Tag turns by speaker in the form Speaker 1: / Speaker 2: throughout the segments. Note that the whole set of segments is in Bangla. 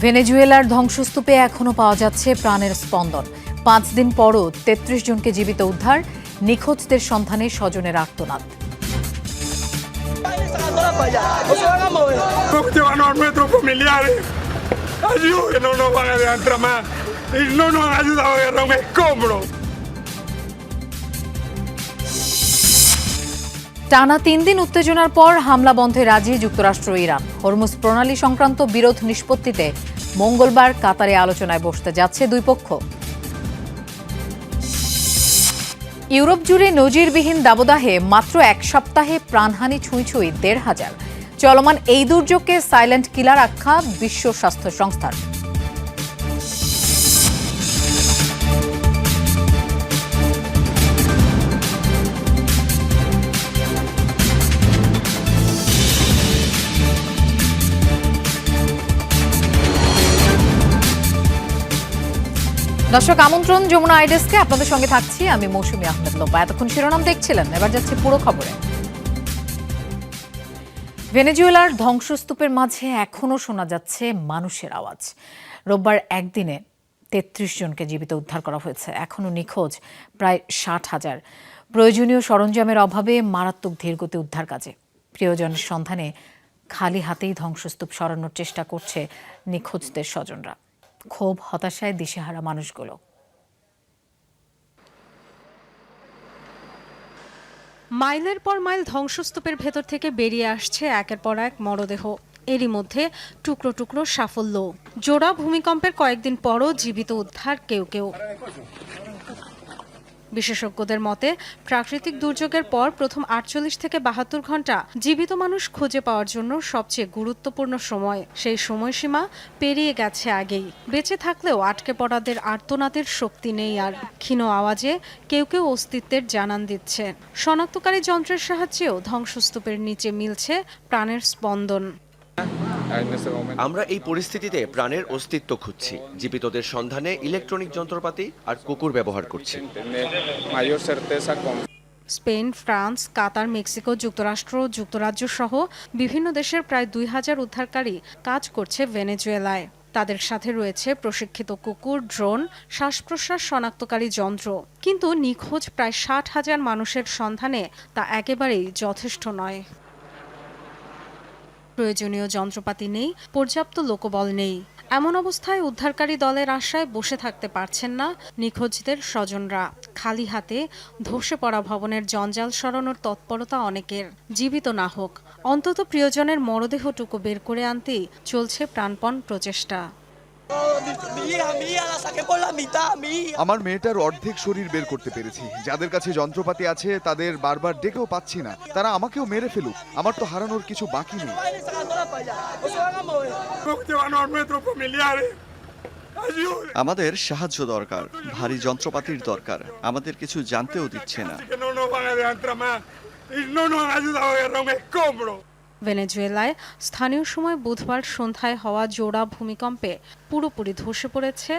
Speaker 1: ভেনেজুয়েলার ধ্বংসস্তূপে এখনো পাওয়া যাচ্ছে প্রাণের স্পন্দন। ৫ দিন পরও ৩৩ জনকে জীবিত উদ্ধার, নিখোঁজদের সন্ধানে স্বজনের আর্তনাদ। টানা ৩ দিন উত্তেজনার পর হামলা বন্ধে রাজি যুক্তরাষ্ট্র ও ইরান। হরমুজ প্রণালী সংক্রান্ত বিরোধ নিষ্পত্তিতে মঙ্গলবার কাতারে আলোচনায় বসতে যাচ্ছে দুই পক্ষ। ইউরোপ জুড়ে নজিরবিহীন দাবদাহে মাত্র এক সপ্তাহে প্রাণহানি ছুঁই ১,৫০০। চলমান এই দুর্যোগকে সাইলেন্ট কিলার আখ্যা বিশ্ব স্বাস্থ্য সংস্থার। দর্শক আমন্ত্রণ যমুনা আইডেস্কে, আপনাদের সঙ্গে থাকছি আমি মৌসুমী আহমেদ লোপা। এতক্ষণ শিরোনাম দেখছিলেন, এবার যাচ্ছে পুরো খবরে। ভেনেজুয়েলার ধ্বংসস্তূপের মাঝে এখনও শোনা যাচ্ছে মানুষের আওয়াজ। রোববার একদিনে ৩৩ জনকে জীবিত উদ্ধার করা হয়েছে। এখনও নিখোঁজ প্রায় ৬০,০০০। প্রয়োজনীয় সরঞ্জামের অভাবে মারাত্মক ধীরগতি উদ্ধার কাজে। প্রিয়জনের সন্ধানে খালি হাতেই ধ্বংসস্তূপ সরানোর চেষ্টা করছে নিখোঁজদের স্বজনরা। ক্ষোভ, হতাশায় দিশেহারা মানুষগুলো।
Speaker 2: মাইলের পর মাইল ধ্বংসস্তূপের ভেতর থেকে বেরিয়ে আসছে একের পর এক মরদেহ। এরই মধ্যে টুকরো টুকরো সাফল্য। জোড়া ভূমিকম্পের কয়েকদিন পরও জীবিত উদ্ধার কেউ কেউ। বিশেষজ্ঞদের মতে প্রাকৃতিক দুর্যোগের পর প্রথম ৪৮ থেকে ৭২ ঘন্টা জীবিত মানুষ খুঁজে পাওয়ার জন্য সবচেয়ে গুরুত্বপূর্ণ সময়। সেই সময়সীমা পেরিয়ে গেছে আগেই। বেঁচে থাকলেও আটকে পড়াদের আর্তনাদের শক্তি নেই আর। ক্ষীণ আওয়াজে কেউ কেউ অস্তিত্বের জানান দিচ্ছে। শনাক্তকারী যন্ত্রের সাহায্যেও ধ্বংসস্তূপের নিচে মিলছে প্রাণের স্পন্দন।
Speaker 3: আমরা এই পরিস্থিতিতে প্রাণের অস্তিত্ব খুঁজছি। জীবিতদের সন্ধানে ইলেকট্রনিক যন্ত্রপাতি আর কুকুর ব্যবহার করছি।
Speaker 2: স্পেন, ফ্রান্স, কাতার, মেক্সিকো, যুক্তরাষ্ট্র, যুক্তরাজ্য সহ বিভিন্ন দেশের প্রায় ২,০০০ উদ্ধারকারী কাজ করছে ভেনেজুয়েলায়। তাদের সাথে রয়েছে প্রশিক্ষিত কুকুর, ড্রোন, শ্বাস প্রশ্বাস শনাক্তকারী যন্ত্র। কিন্তু নিখোঁজ প্রায় ৬০,০০০ মানুষের সন্ধানে তা একেবারেই যথেষ্ট নয়। প্রয়োজনীয় যন্ত্রপাতি নেই, পর্যাপ্ত লোকবল নেই। এমন অবস্থায় উদ্ধারকারী দলের আশায় বসে থাকতে পারছেন না নিখোঁজদের স্বজনরা। খালি হাতে ধসে পড়া ভবনের জঞ্জাল সরানোর তৎপরতা অনেকের। জীবিত না হোক, অন্তত প্রিয়জনের মরদেহটুকু বের করে আনতেই চলছে প্রাণপণ প্রচেষ্টা।
Speaker 4: আমার মেয়েটার অর্ধেক শরীর বের করতে পেরেছি। যাদের কাছে যন্ত্রপাতি আছে তাদের বারবার ডেকেও পাচ্ছি না। তারা আমাকেও মেরে ফেলুক, আমার তো হারানোর কিছু বাকি নেই।
Speaker 5: আমাদের সাহায্য দরকার, ভারী যন্ত্রপাতির দরকার। আমাদের কিছু জানতেও দিচ্ছে না।
Speaker 2: ভেনেজুয়েলায় স্থানীয় সময় বুধবার সন্ধ্যায় হওয়া জোড়া ভূমিকম্পে পুরোপুরি ধসে পড়েছে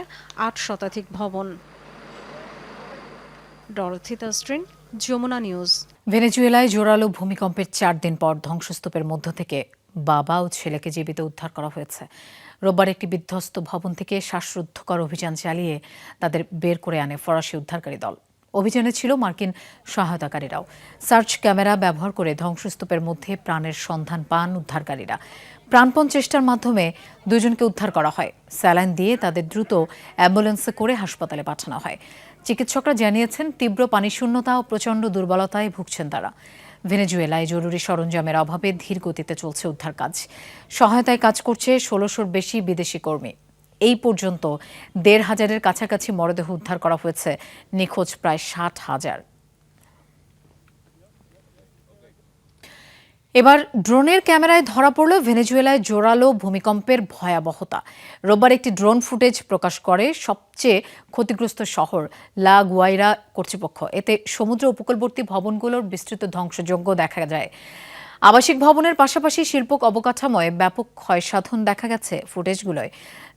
Speaker 2: ৮ শতাধিক ভবন। ডরথি তাস্ট্রিন, যমুনা নিউজ।
Speaker 1: ভেনেজুয়েলায় জোরালো ভূমিকম্পের ৪ দিন পর ধ্বংসস্তূপের মধ্য থেকে বাবা ও ছেলেকে জীবিত উদ্ধার করা হয়েছে। রোববার একটি বিধ্বস্ত ভবন থেকে শ্বাসরুদ্ধকর অভিযান চালিয়ে তাদের বের করে আনে ফরাসি উদ্ধারকারী দল। অভিযানে ছিল মার্কিন সহায়তাকারীরাও। সার্চ ক্যামেরা ব্যবহার করে ধ্বংসস্তূপের মধ্যে প্রাণের সন্ধান পান উদ্ধারকারীরা। প্রাণপণ চেষ্টার মাধ্যমে দুজনকে উদ্ধার করা হয়। স্যালাইন দিয়ে তাদের দ্রুত অ্যাম্বুলেন্সে করে হাসপাতালে পাঠানো হয়। চিকিৎসকরা জানিয়েছেন তীব্র পানিশূন্যতা ও প্রচণ্ড দুর্বলতায় ভুগছেন তারা। ভেনেজুয়েলায় জরুরি সরঞ্জামের অভাবে ধীর গতিতে চলছে উদ্ধার কাজ। সহায়তায় কাজ করছে ১৬০০-র বেশি বিদেশি কর্মী। এই পর্যন্ত ১,৫০০-এর কাছাকাছি মরদেহ উদ্ধার করা হয়েছে, নিখোঁজ প্রায় ৬০,০০০। এবার ড্রোনের ক্যামেরায় ধরা পড়ল ভেনেজুয়েলায় জোরালো ভূমিকম্পের ভয়াবহতা। রোববার একটি ড্রোন ফুটেজ প্রকাশ করে সবচেয়ে ক্ষতিগ্রস্ত শহর লা গুয়াইরা কর্তৃপক্ষ। এতে সমুদ্র উপকূলবর্তী ভবনগুলোর বিস্তৃত ধ্বংসযজ্ঞ দেখা যায়। আবাসিক ভবনের পাশাপাশি শিল্প অবকাঠামোয় ব্যাপক ক্ষয়সাধন দেখা গেছে ফুটেজগুলোয়।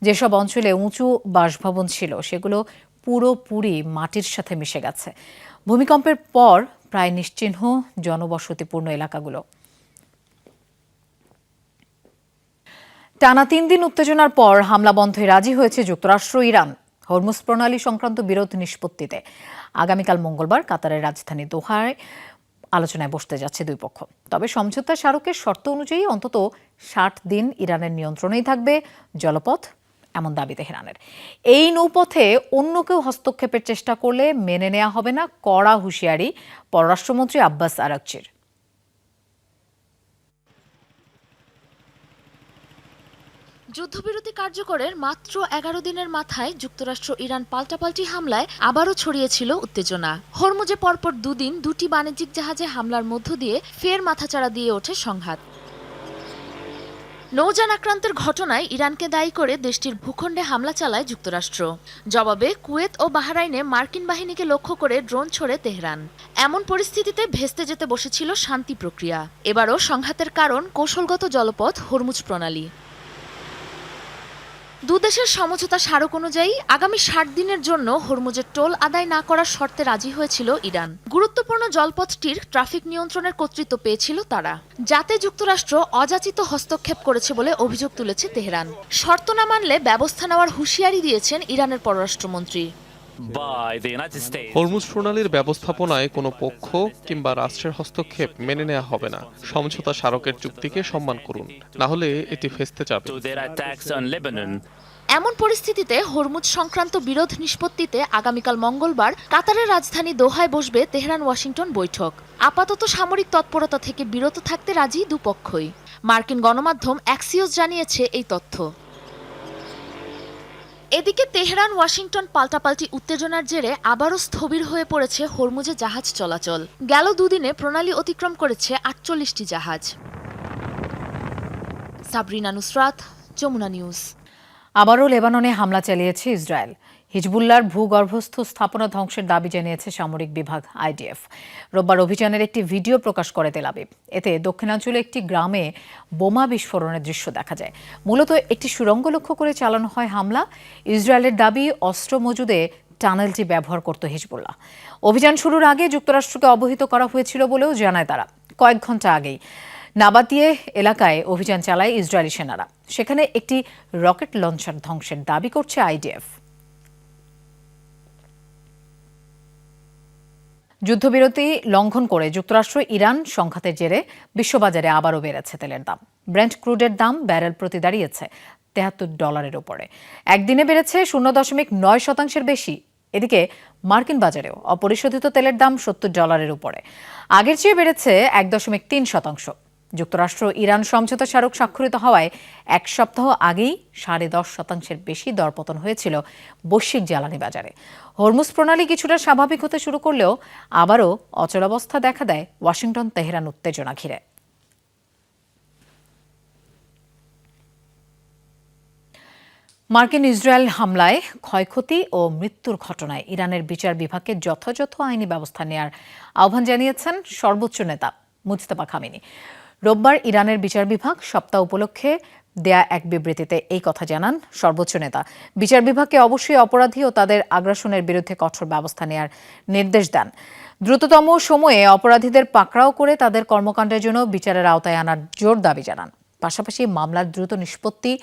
Speaker 1: যেসব অঞ্চলে উঁচু বাসভবন ছিল সেগুলো পুরোপুরি মাটির সাথে মিশে গেছে। ভূমিকম্পের পর প্রায় নিশ্চিহ্ন জনবসতিপূর্ণ এলাকাগুলো। টানা 3 দিন উত্তেজনার পর হামলা বন্ধে রাজি হয়েছে যুক্তরাষ্ট্র ইরান হরমুজ প্রণালী সংক্রান্ত বিরোধ নিষ্পত্তিতে। আগামীকাল মঙ্গলবার কাতারের রাজধানী দোহায় আলোচনায় বসতে যাচ্ছে দুই পক্ষ। তবে সমঝোতা স্মারকের শর্ত অনুযায়ী অন্তত 60 দিন ইরানের নিয়ন্ত্রণেই থাকবে জলপথ, এমন দাবি তেহরানের। এই নৌপথে অন্য কেউ হস্তক্ষেপের চেষ্টা করলে মেনে নেওয়া হবে না, কড়া হুঁশিয়ারি পররাষ্ট্রমন্ত্রী আব্বাস আরাকচির।
Speaker 6: যুদ্ধবিরতি কার্যকরের মাত্র 11 দিনের মাথায় যুক্তরাষ্ট্র ইরান পাল্টাপাল্টি হামলায় আবারও ছড়িয়েছিল উত্তেজনা। হরমুজে পরপর দুদিন দুটি বাণিজ্যিক জাহাজে হামলার মধ্য দিয়ে ফের মাথাচাড়া দিয়ে ওঠে সংঘাত। নৌযান আক্রান্তের ঘটনায় ইরানকে দায়ী করে দেশটির ভূখণ্ডে হামলা চালায় যুক্তরাষ্ট্র। জবাবে কুয়েত ও বাহরাইনে মার্কিন বাহিনীকে লক্ষ্য করে ড্রোন ছোড়ে তেহরান। এমন পরিস্থিতিতে ভেস্তে যেতে বসেছিল শান্তি প্রক্রিয়া। এবারও সংঘাতের কারণ কৌশলগত জলপথ হরমুজ প্রণালী। দুদেশের সমঝোতা স্মারক অনুযায়ী আগামী 60 দিনের জন্য হরমুজের টোল আদায় না করার শর্তে রাজি হয়েছিল ইরান। গুরুত্বপূর্ণ জলপথটির ট্রাফিক নিয়ন্ত্রণের কর্তৃত্ব পেয়েছিল তারা, যাতে যুক্তরাষ্ট্র অযাচিত হস্তক্ষেপ করেছে বলে অভিযোগ তুলেছে তেহরান। শর্ত না মানলে ব্যবস্থা নেওয়ার হুঁশিয়ারি দিয়েছেন ইরানের পররাষ্ট্রমন্ত্রী।
Speaker 7: হরমুজ প্রণালীর ব্যবস্থাপনায় কোনো পক্ষ কিংবা রাষ্ট্রের হস্তক্ষেপ মেনে নেওয়া হবে না। সমঝোতা স্মারকের চুক্তিকে সম্মান করুন, না হলে এটি ফেস্তে যাবে।
Speaker 6: এমন পরিস্থিতিতে হরমুজ সংক্রান্ত বিরোধ নিষ্পত্তিতে আগামীকাল মঙ্গলবার কাতারের রাজধানী দোহায় বসবে তেহরান ওয়াশিংটন বৈঠক। আপাতত সামরিক তৎপরতা থেকে বিরত থাকতে রাজি দুপক্ষই। মার্কিন গণমাধ্যম অ্যাক্সিওস জানিয়েছে এই তথ্য। এদিকে তেহরান ওয়াশিংটন পাল্টাপাল্টি উত্তেজনার জেরে আবারও স্থবির হয়ে পড়েছে হরমুজে জাহাজ চলাচল। গেল দুদিনে প্রণালী অতিক্রম করেছে 48টি জাহাজ। সাবরিনা নুসরাত, যমুনা নিউজ।
Speaker 1: আবারও লেবাননে হামলা চালিয়েছে ইসরায়েল। হিজবুল্লাহর ভূগর্ভস্থ স্থাপনা ধ্বংসের দাবি জানিয়েছে সামরিক বিভাগ আইডিএফ। রোববার অভিযানের একটি ভিডিও প্রকাশ করে তেল আবিব। এতে দক্ষিণাঞ্চলে একটি গ্রামে বোমা বিস্ফোরণের দৃশ্য দেখা যায়। মূলত একটি সুড়ঙ্গ লক্ষ্য করে চালানো হয় হামলা। ইসরায়েলের দাবি, অস্ত্র মজুদে টানেলটি ব্যবহার করত হিজবুল্লাহ। অভিযান শুরুর আগে যুক্তরাষ্ট্রকে অবহিত করা হয়েছিল বলেও জানায় তারা। কয়েক ঘন্টা আগেই নাবাতিয়ে এলাকায় অভিযান চালায় ইসরায়েলি সেনারা। সেখানে একটি রকেট লঞ্চার ধ্বংসের দাবি করছে আইডিএফ। যুদ্ধবিরতি লঙ্ঘন করে যুক্তরাষ্ট্র ইরান সংঘাতের জেরে বিশ্ববাজারে আবারও বেড়েছে তেলের দাম। ব্রেন্ট ক্রুডের দাম ব্যারেল প্রতি দাঁড়িয়েছে $73 উপরে। একদিনে বেড়েছে 0.9% বেশি। এদিকে মার্কিন বাজারেও অপরিশোধিত তেলের দাম $70 উপরে। আগের চেয়ে বেড়েছে 1.3%। যুক্তরাষ্ট্র ইরান সমঝোতা স্মারক স্বাক্ষরিত হওয়ায় এক সপ্তাহ আগেই 10.5% বেশি দরপতন হয়েছিল বৈশ্বিক জ্বালানি বাজারে। হরমুজ প্রণালী কিছুটা স্বাভাবিক হতে শুরু করলেও আবারও অচলাবস্থা দেখা দেয় ওয়াশিংটন তেহরান উত্তেজনা ঘিরে। মার্কিন ইসরায়েল হামলায় ক্ষয়ক্ষতি ও মৃত্যুর ঘটনায় ইরানের বিচার বিভাগকে যথাযথ আইনি ব্যবস্থা নেওয়ার আহ্বান জানিয়েছেন সর্বোচ্চ নেতা মুজতবা খামেনি। রোববার ইরানের বিচার বিভাগ সপ্তাহ উপলক্ষে দেয়া এক বিবৃতিতে এই কথা জানান সর্বোচ্চ নেতা। বিচার বিভাগকে অবশ্যই অপরাধী ও তাদের আগ্রাসনের বিরুদ্ধে কঠোর ব্যবস্থা নেওয়ার নির্দেশ দেন। দ্রুততম সময়ে অপরাধীদের পাকড়াও করে তাদের কর্মকাণ্ডের জন্য বিচারের আওতায় আনার জোর দাবি জানান। পাশাপাশি মামলার দ্রুত নিষ্পত্তি,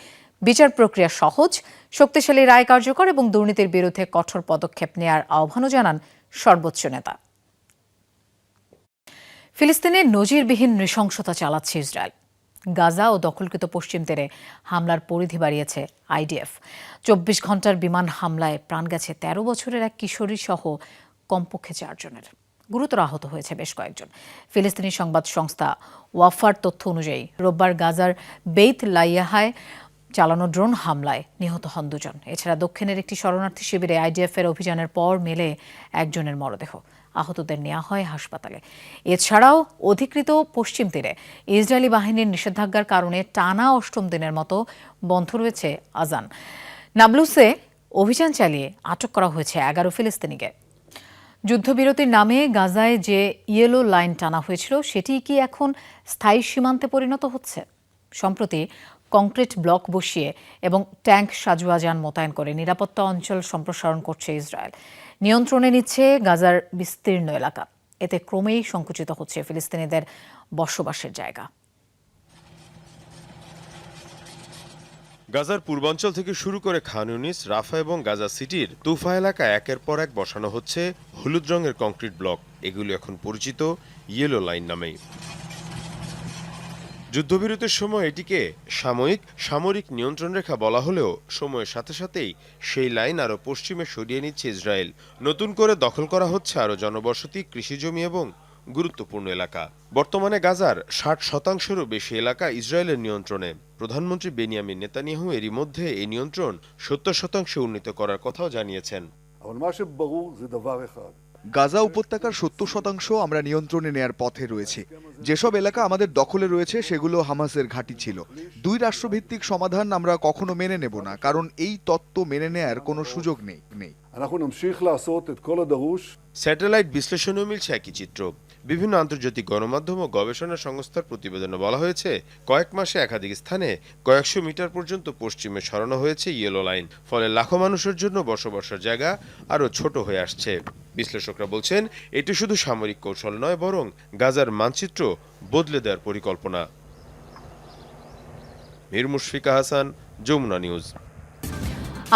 Speaker 1: বিচার প্রক্রিয়া সহজ, শক্তিশালী রায় কার্যকর এবং দুর্নীতির বিরুদ্ধে কঠোর পদক্ষেপ নেওয়ার আহ্বানও জানান সর্বোচ্চ নেতা। ফিলিস্তিনে নজিরবিহীন নৃশংসতা চালাচ্ছে ইসরায়েল। গাজা ও দখলকৃত পশ্চিম তীরে হামলার পরিধি বাড়িয়েছে আইডিএফ। 24 ঘন্টার বিমান হামলায় প্রাণ গেছে 13 বছরের এক কিশোরী সহ কমপক্ষে 4 জনের। গুরুতর আহত হয়েছে বেশ কয়েকজন। ফিলিস্তিনি সংবাদ সংস্থা ওয়াফার তথ্য অনুযায়ী রোববার গাজার বেইত লাইয়াহায় চালানো ড্রোন হামলায় নিহত হন 2 জন। এছাড়া দক্ষিণের একটি শরণার্থী শিবিরে আইডিএফের অভিযানের পর মেলে একজনের মরদেহ। আহতদের নেওয়া হয় হাসপাতালে। এছাড়াও অধিকৃত পশ্চিম তীরে ইসরায়েলি বাহিনীর নিষেধাজ্ঞার কারণে টানা 8ম দিনের মতো বন্ধ রয়েছে আজান। নাবলুসে অভিযান চালিয়ে আটক করা হয়েছে 11 ফিলিস্তিনিকে। যুদ্ধবিরতির নামে গাজায় যে ইয়েলো লাইন টানা হয়েছিল সেটি কি এখন স্থায়ী সীমান্তে পরিণত হচ্ছে? সম্প্রতি কংক্রিট ব্লক বসিয়ে এবং ট্যাঙ্ক সাজোয়াজান মোতায়েন করে নিরাপত্তা অঞ্চল সম্প্রসারণ করছে ইসরায়েল। নিয়ন্ত্রণে নিচ্ছে গাজার বিস্তীর্ণ এলাকা। এতে ক্রমেই সংকুচিত হচ্ছে ফিলিস্তিনিদের বসবাসের জায়গা।
Speaker 8: গাজার পূর্বাঞ্চল থেকে শুরু করে খান ইউনিস, রাফা এবং গাজা সিটির তুফা এলাকা একের পর এক বসানো হচ্ছে হলুদ রঙের কংক্রিট ব্লক। এগুলো এখন পরিচিত ইয়েলো লাইন নামেই। যুদ্ধবিরতির সময় এটিকে সামরিক নিয়ন্ত্রণ রেখা বলা হলেও সময়ের সাথে সাথেই সেই লাইন আরও পশ্চিমে সরিয়ে নিচ্ছে ইসরায়েল। নতুন করে দখল করা হচ্ছে আরও জনবসতি, কৃষিজমি এবং গুরুত্বপূর্ণ এলাকা। বর্তমানে গাজার 60%-রও বেশি এলাকা ইসরায়েলের নিয়ন্ত্রণে। প্রধানমন্ত্রী বেনিয়ামিন নেতানিয়াহু এরই মধ্যে এই নিয়ন্ত্রণ 70% উন্নীত করার কথাও জানিয়েছেন।
Speaker 4: গাজা উপত্যকার 70% আমরা নিয়ন্ত্রণে নেয়ার পথে রয়েছি। যেসব এলাকা আমাদের দখলে রয়েছে সেগুলো হামাসের ঘাঁটি ছিল। 2 রাষ্ট্রভিত্তিক সমাধান আমরা কখনো মেনে নেব না, কারণ এই তত্ত্ব মেনে নেয়ার কোনো সুযোগ নেই।
Speaker 8: স্যাটেলাইট বিশ্লেষণেও মিলছে একই চিত্র। বিভিন্ন আন্তর্জাতিক গণমাধ্যম ও গবেষণা সংস্থার প্রতিবেদনে বলা হয়েছে, কয়েক মাসে একাধিক স্থানে কয়েকশো মিটার পর্যন্ত পশ্চিমে সরানো হয়েছে ইয়েলো লাইন। ফলে লাখো মানুষের জন্য বসবাসের জায়গা আরও ছোট হয়ে আসছে। বিশ্লেষকরা বলছেন, এটি শুধু সামরিক কৌশল নয়, বরং গাজার মানচিত্র বদলে দেওয়ার পরিকল্পনা। মীর মুশফিকা হাসান, যমুনা নিউজ।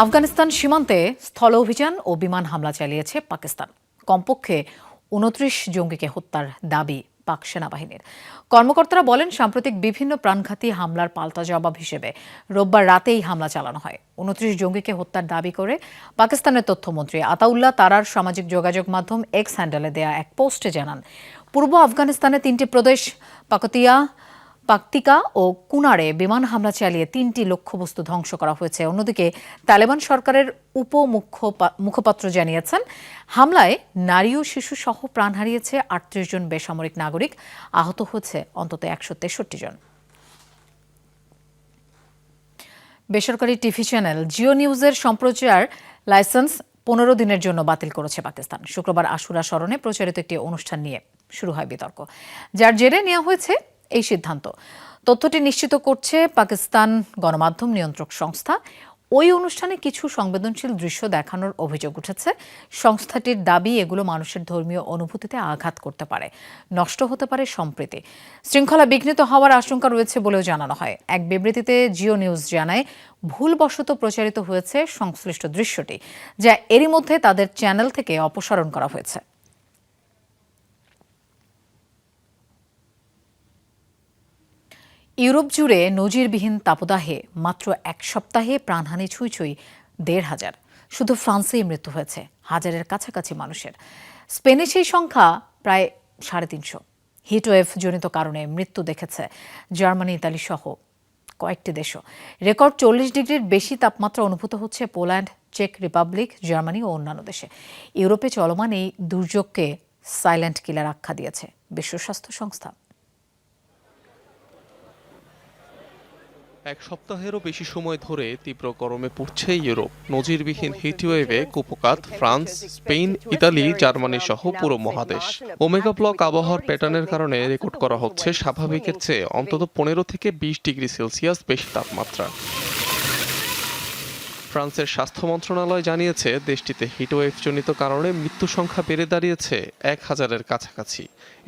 Speaker 1: আফগানিস্তান সীমান্তে স্থল অভিযান ও বিমান হামলা চালিয়েছে পাকিস্তান। কমপক্ষে 29 জঙ্গিকে হত্যার দাবি পাক সেনাবাহিনীর। কর্মকর্তারা বলেন, সাম্প্রতিক বিভিন্ন প্রাণঘাতী হামলার পাল্টা জবাব হিসেবে রোববার রাতেই হামলা চালানো হয়। 29 জঙ্গিকে হত্যার দাবি করে পাকিস্তানের তথ্যমন্ত্রী আতাউল্লাহ তারার সামাজিক যোগাযোগ মাধ্যম এক্স হ্যান্ডেলে দেয়া এক পোস্টে জানান, পূর্ব আফগানিস্তানের 3টি প্রদেশ পাকতিকা ও কুনারে বিমান হামলা চালিয়ে 3টি লক্ষ্যবস্তু ধ্বংস করা হয়েছে। অন্যদিকে তালেবান সরকারের মুখপাত্র জানিয়েছেন, হামলায় নারী ও শিশু সহ প্রাণ হারিয়েছে 38 জন বেসামরিক নাগরিক, আহত হয়েছে অন্তত 163 জন। বেসরকারি টিভি চ্যানেল জিও নিউজের সম্প্রচার লাইসেন্স 15 দিনের জন্য বাতিল করেছে পাকিস্তান। শুক্রবার আশুরা স্মরণে প্রচারিত একটি অনুষ্ঠান নিয়ে শুরু হয় বিতর্ক, যার জেরে নেওয়া হয়েছে এই সিদ্ধান্ত। তথ্যটি নিশ্চিত করছে পাকিস্তান গণমাধ্যম নিয়ন্ত্রক সংস্থা। ওই অনুষ্ঠানে কিছু সংবেদনশীল দৃশ্য দেখানোর অভিযোগ উঠেছে। সংস্থাটির দাবি, এগুলো মানুষের ধর্মীয় অনুভূতিতে আঘাত করতে পারে, নষ্ট হতে পারে সম্প্রীতি, শৃঙ্খলা বিঘ্নিত হওয়ার আশঙ্কা রয়েছে বলেও জানানো হয়। এক বিবৃতিতে জিও নিউজ জানায়, ভুলবশত প্রচারিত হয়েছে সংশ্লিষ্ট দৃশ্যটি, যা এরই মধ্যে তাদের চ্যানেল থেকে অপসারণ করা হয়েছে। ইউরোপ জুড়ে নজিরবিহীন তাপদাহে মাত্র 1 সপ্তাহে প্রাণহানি ছুঁই 1,500। শুধু ফ্রান্সেই মৃত্যু হয়েছে হাজারের কাছাকাছি মানুষের। স্পেনে সেই সংখ্যা প্রায় 350। হিটওয়েভ জনিত কারণে মৃত্যু দেখেছে জার্মানি, ইতালি সহ কয়েকটি দেশও। রেকর্ড 40 ডিগ্রির বেশি তাপমাত্রা অনুভূত হচ্ছে পোল্যান্ড, চেক রিপাবলিক, জার্মানি ও অন্যান্য দেশে। ইউরোপে চলমান এই দুর্যোগকে সাইলেন্ট কিলার আখ্যা দিয়েছে বিশ্ব স্বাস্থ্য সংস্থা।
Speaker 7: 1 সপ্তাহেরও বেশি সময় ধরে তীব্র গরমে পড়ছে ইউরোপ। নজিরবিহীন হিটওয়েভে কুপকাত ফ্রান্স, স্পেন, ইতালি, জার্মানি সহ পুরো মহাদেশ। ওমেগা ব্লক আবহাওয়ার প্যাটার্নের কারণে রেকর্ড করা হচ্ছে স্বাভাবিকের চেয়ে অন্তত 15 থেকে 20 ডিগ্রি সেলসিয়াস বেশি তাপমাত্রা। ফ্রান্সের স্বাস্থ্য মন্ত্রণালয় জানিয়েছে, দেশটিতে হিটওয়েভজনিত কারণে মৃত্যু সংখ্যা বেড়ে দাঁড়িয়েছে 1000-এর কাছাকাছি।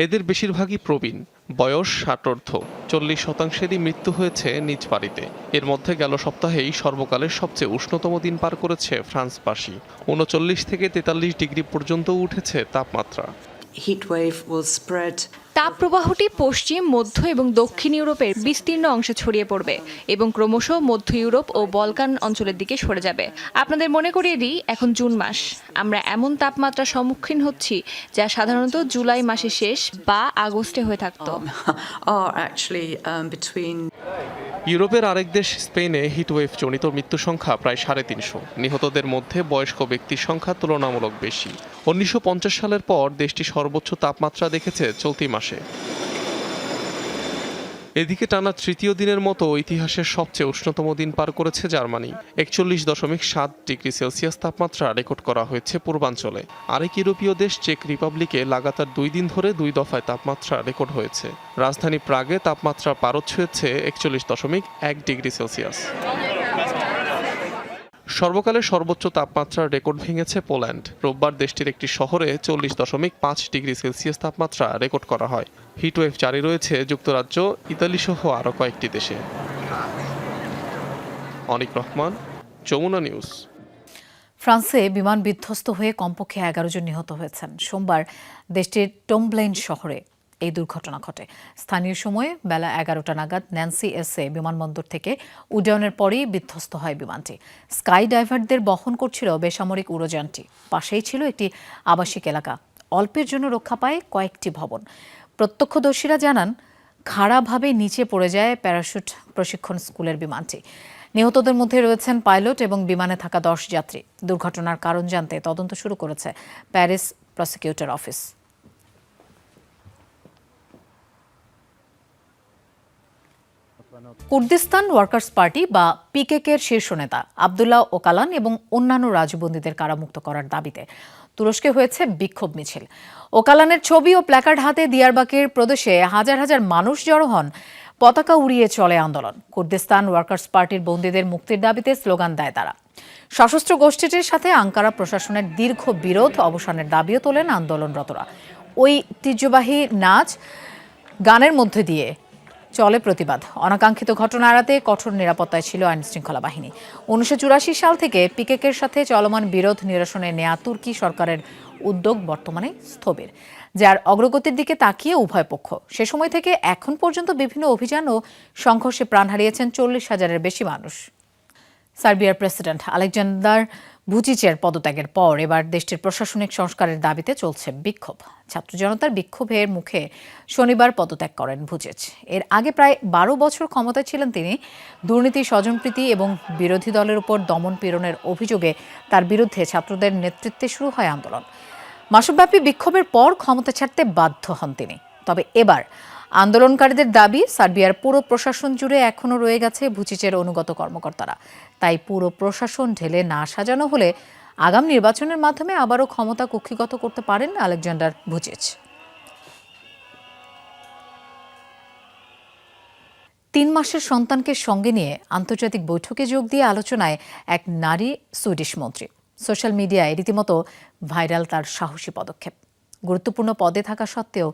Speaker 7: এদের বেশিরভাগই প্রবীণ, বয়স 60-ঊর্ধ্ব। 40%-এরই মৃত্যু হয়েছে নিজ বাড়িতে। এর মধ্যে গেল সপ্তাহেই সর্বকালের সবচেয়ে উষ্ণতম দিন পার করেছে ফ্রান্সবাসী। 39 থেকে 43 ডিগ্রি পর্যন্ত উঠেছে তাপমাত্রা।
Speaker 9: তাপপ্রবাহটি পশ্চিম, মধ্য এবং দক্ষিণ ইউরোপের বিস্তীর্ণ অংশে ছড়িয়ে পড়বে এবং ক্রমশ মধ্য ইউরোপ ও বলকান অঞ্চলের দিকে সরে যাবে। আপনাদের মনে করিয়ে দিই, এখন জুন মাস। আমরা এমন তাপমাত্রার সম্মুখীন হচ্ছি যা সাধারণত জুলাই মাসের শেষ বা আগস্টে হয়ে থাকত।
Speaker 7: ইউরোপের আরেক দেশ স্পেনে হিটওয়েভ জনিত মৃত্যু সংখ্যা প্রায় 350। নিহতদের মধ্যে বয়স্ক ব্যক্তির সংখ্যা তুলনামূলক বেশি। 1950 সালের পর দেশটি সর্বোচ্চ তাপমাত্রা দেখেছে চলতি মাসে। এদিকে টানা তৃতীয় দিনের মতো ইতিহাসের সবচেয়ে উষ্ণতম দিন পার করেছে জার্মানি। 41.7 ডিগ্রি সেলসিয়াস তাপমাত্রা রেকর্ড করা হয়েছে পূর্বাঞ্চলে। আরেক ইউরোপীয় দেশ চেক রিপাবলিকে লাগাতার 2 দিন ধরে 2 দফায় তাপমাত্রা রেকর্ড হয়েছে। রাজধানী প্রাগে তাপমাত্রা পারদ ছুঁয়েছে 41.1 ডিগ্রি সেলসিয়াস। সর্বকালের সর্বোচ্চ তাপমাত্রার রেকর্ড ভেঙেছে পোল্যান্ড। রোববার দেশটির একটি শহরে 40.5 ডিগ্রি সেলসিয়াস তাপমাত্রা রেকর্ড করা হয়। হিটওয়েভ জারি রয়েছে যুক্তরাজ্য, ইতালি সহ আরও কয়েকটি দেশে। অনিক রহমান, যমুনা নিউজ।
Speaker 1: ফ্রান্সে বিমান বিধ্বস্ত হয়ে কমপক্ষে 11 জন নিহত হয়েছেন। সোমবার দেশটির টম্বলেইন শহরে এই দুর্ঘটনা ঘটে। স্থানীয় সময়ে বেলা 11টা নাগাদ ন্যান্সি এসে বিমানবন্দর থেকে উড্ডয়নের পরই বিধ্বস্ত হয় বিমানটি। স্কাই ডাইভারদের বহন করছিল বেসামরিক উড়োযানটি। পাশেই ছিল একটি আবাসিক এলাকা। অল্পের জন্য রক্ষা পায় কয়েকটি ভবন। প্রত্যক্ষদর্শীরা জানান, খাড়াভাবে নিচে পড়ে যায় প্যারাশুট প্রশিক্ষণ স্কুলের বিমানটি। নিহতদের মধ্যে রয়েছেন পাইলট এবং বিমানে থাকা 10 যাত্রী। দুর্ঘটনার কারণ জানতে তদন্ত শুরু করেছে Paris prosecutor office. Kurdistan workers party বা পিকেকের শীর্ষ নেতা আবদুল্লাহ ওকালান এবং অন্যান্য রাজবন্দীদের কারামুক্ত করার দাবিতে তুরস্কে হয়েছে বিক্ষোভ মিছিল। ওকালানের ছবি ও প্ল্যাকার্ড হাতে দিয়ারবাকির প্রদেশে হাজার হাজার মানুষ জড়ো হন। পতাকা উড়িয়ে চলে আন্দোলন। কুর্দিস্তান ওয়ার্কার্স পার্টির বন্দীদের মুক্তির দাবিতে স্লোগান দেয় তারা। সশস্ত্র গোষ্ঠীটির সাথে আঙ্কারা প্রশাসনের দীর্ঘ বিরোধ অবসানের দাবিও তোলেন আন্দোলনরতরা। ওই ঐতিহ্যবাহী নাচ গানের মধ্যে দিয়ে চলে প্রতিবাদ। অনাকাঙ্ক্ষিত ঘটনা এড়াতে কঠোর নিরাপত্তায় ছিল আইনশৃঙ্খলা বাহিনী। 1984 সাল থেকে পিকেকের সাথে চলমান বিরোধ নিরসনে নেয়া তুর্কি সরকারের উদ্যোগ বর্তমানে স্থবির, যার অগ্রগতির দিকে তাকিয়ে উভয় পক্ষ সে সময় থেকে এখন পর্যন্ত বিভিন্ন অভিযান ও সংঘর্ষে প্রাণ হারিয়েছেন 40,000-এর বেশি মানুষ। সার্বিয়ার প্রেসিডেন্ট আলেকজান্ডার ভুচিচের পদত্যাগের পর এবার দেশটির প্রশাসনিক সংস্কারের দাবিতে চলছে বিক্ষোভ। ছাত্র জনতার বিক্ষোভের মুখে শনিবার পদত্যাগ করেন ভুচিচ। এর আগে প্রায় 12 বছর ক্ষমতায় ছিলেন তিনি। দুর্নীতি, স্বজনপ্রীতি এবং বিরোধী দলের উপর দমন পীড়নের অভিযোগে তার বিরুদ্ধে ছাত্রদের নেতৃত্বে শুরু হয় আন্দোলন। মাসব্যাপী বিক্ষোভের পর ক্ষমতা ছাড়তে বাধ্য হন তিনি। তবে এবার আন্দোলনকারীদের দাবি, সার্বিয়ার পুরো প্রশাসন জুড়ে এখনও রয়ে গেছে ভুচিচের অনুগত কর্মকর্তারা। তাই পুরো প্রশাসন ঢেলে না সাজানো হলে আগাম নির্বাচনের মাধ্যমে আবারও ক্ষমতা কুক্ষিগত করতে পারেন আলেকজান্ডার ভুচিচ। 3 মাসের সন্তানকে সঙ্গে নিয়ে আন্তর্জাতিক বৈঠকে যোগ দিয়ে আলোচনায় এক নারী সুইডিশ মন্ত্রী। সোশ্যাল মিডিয়ায় রীতিমতো ভাইরাল তার সাহসী পদক্ষেপ। গুরুত্বপূর্ণ পদে থাকা সত্ত্বেও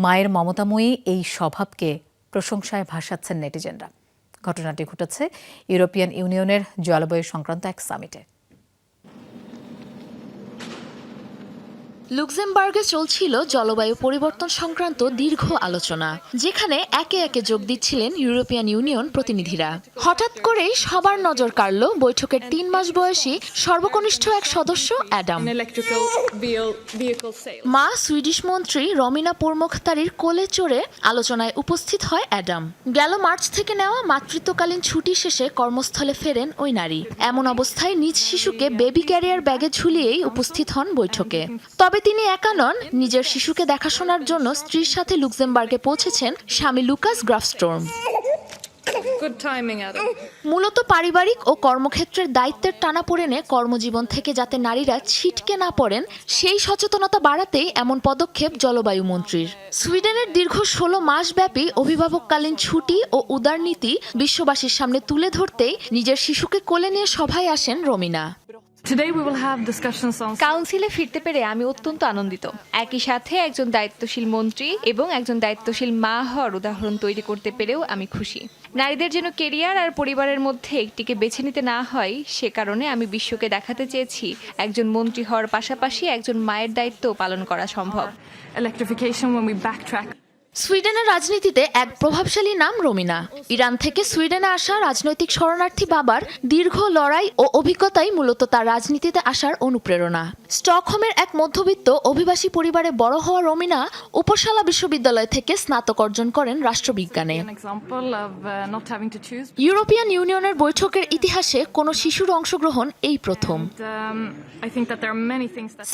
Speaker 1: মায়ের মমতাময়ী এই স্বভাবকে প্রশংসায় ভাসাচ্ছেন নেটিজেনরা। ঘটনাটি ঘটেছে ইউরোপিয়ান ইউনিয়নের জলবায়ু সংক্রান্ত এক সামিটে।
Speaker 6: লুক্সেমবার্গে চলছিল জলবায়ু পরিবর্তন সংক্রান্ত দীর্ঘ আলোচনা, যেখানে একে একে যোগ দিচ্ছিলেন ইউরোপিয়ান ইউনিয়ন প্রতিনিধিরা। হঠাৎ করেই সবার নজর কাড়ল বৈঠকের 3 মাস বয়সী সর্বকনিষ্ঠ এক সদস্য অ্যাডাম। মা সুইডিশ মন্ত্রী রমিনা পোরমুখতারির কোলে চড়ে আলোচনায় উপস্থিত হয় অ্যাডাম। গেল মার্চ থেকে নেওয়া মাতৃত্বকালীন ছুটি শেষে কর্মস্থলে ফেরেন ওই নারী। এমন অবস্থায় নিজ শিশুকে বেবি ক্যারিয়ার ব্যাগে ঝুলিয়েই উপস্থিত হন বৈঠকে। তবে তিনি একা নন। নিজের শিশুকে দেখাশোনার জন্য স্ত্রীর সাথে লুক্সেমবার্গে পৌঁছেছেন স্বামী লুকাস গ্রাফস্টর্ম। মূলত পারিবারিক ও কর্মক্ষেত্রের দায়িত্বের টানাপোড়েনে কর্মজীবন থেকে যাতে নারীরা ছিটকে না পড়েন, সেই সচেতনতা বাড়াতেই এমন পদক্ষেপ জলবায়ু মন্ত্রীর। সুইডেনের দীর্ঘ 16 মাস ব্যাপী অভিভাবককালীন ছুটি ও উদারনীতি বিশ্ববাসীর সামনে তুলে ধরতেই নিজের শিশুকে কোলে নিয়ে সভায় আসেন রমিনা।
Speaker 9: কাউন্সিলে ফিরতে পেরে আমি অত্যন্ত আনন্দিত। একই সাথে একজন দায়িত্বশীল মন্ত্রী এবং একজন দায়িত্বশীল মা হওয়ার উদাহরণ তৈরি করতে পেরেও আমি খুশি। নারীদের যেন কেরিয়ার আর পরিবারের মধ্যে একটিকে বেছে নিতে না হয়, সে কারণে আমি বিশ্বকে দেখাতে চেয়েছি একজন মন্ত্রী হওয়ার পাশাপাশি একজন মায়ের দায়িত্ব পালন করা সম্ভব।
Speaker 6: সুইডেনের রাজনীতিতে এক প্রভাবশালী নাম রমিনা। ইরান থেকে সুইডেনে আসা রাজনৈতিক শরণার্থী বাবার দীর্ঘ লড়াই ও অভিজ্ঞতাই মূলত তার রাজনীতিতে আসার অনুপ্রেরণা। স্টকহোমের এক মধ্যবিত্ত অভিবাসী পরিবারে বড় হওয়া রমিনা উপসালা বিশ্ববিদ্যালয় থেকে স্নাতক অর্জন করেন রাষ্ট্রবিজ্ঞানে। ইউরোপিয়ান ইউনিয়নের বৈঠকের ইতিহাসে কোনো শিশুর অংশগ্রহণ এই প্রথম।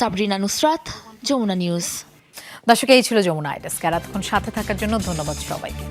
Speaker 6: সাবরিনা নুসরাত, যমুনা নিউজ।
Speaker 1: দর্শক, এই ছিল যমুনা আইডেস্ক। এতক্ষণ সাথে থাকার জন্য ধন্যবাদ সবাইকে।